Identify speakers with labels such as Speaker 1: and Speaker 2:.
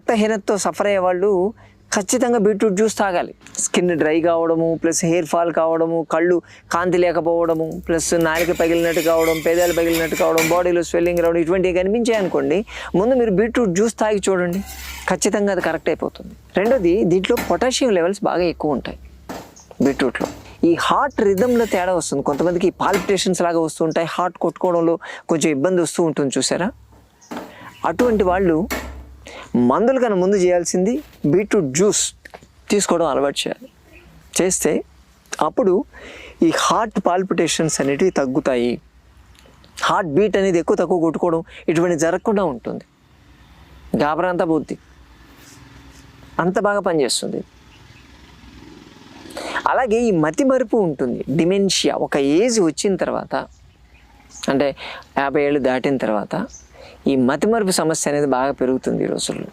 Speaker 1: రక్తహీనతతో suffer అయ్యే వాళ్ళు ఖచ్చితంగా బీట్రూట్ జ్యూస్ తాగాలి. స్కిన్ డ్రై కావడము, ప్లస్ హెయిర్ ఫాల్ కావడము, కళ్ళు కాంతి లేకపోవడము, ప్లస్ నాలుక పగిలినట్టు కావడం, పేదాలు పగిలినట్టు కావడం, బాడీలో స్వెల్లింగ్ రావడం, ఇటువంటివి కనిపించాయి అనుకోండి, ముందు మీరు బీట్రూట్ జ్యూస్ తాగి చూడండి, ఖచ్చితంగా అది కరెక్ట్ అయిపోతుంది. రెండోది, దీంట్లో పొటాషియం లెవెల్స్ బాగా ఎక్కువ ఉంటాయి బీట్రూట్లో. ఈ హార్ట్ రిథంలో తేడా వస్తుంది. కొంతమందికి పాల్పిటేషన్స్ లాగా వస్తూ ఉంటాయి, హార్ట్ కొట్టుకోవడంలో కొంచెం ఇబ్బంది వస్తూ ఉంటుంది చూసారా. అటువంటి వాళ్ళు మందులు కన్నా ముందు చేయాల్సింది బీట్రూట్ జ్యూస్ తీసుకోవడం అలవాటు చేయాలి. చేస్తే అప్పుడు ఈ హార్ట్ పాల్పిటేషన్స్ అనేటివి తగ్గుతాయి, హార్ట్ బీట్ అనేది ఎక్కువ తక్కువ కొట్టుకోవడం ఇటువంటి జరగకుండా ఉంటుంది. గాబరంతా పోద్ది, అంత బాగా పనిచేస్తుంది. అలాగే ఈ మతిమరుపు ఉంటుంది, డిమెన్షియా. ఒక ఏజ్ వచ్చిన తర్వాత, అంటే 50 ఏళ్ళు దాటిన తర్వాత ఈ మతిమరుపు సమస్య అనేది బాగా పెరుగుతుంది ఈ రోజుల్లో.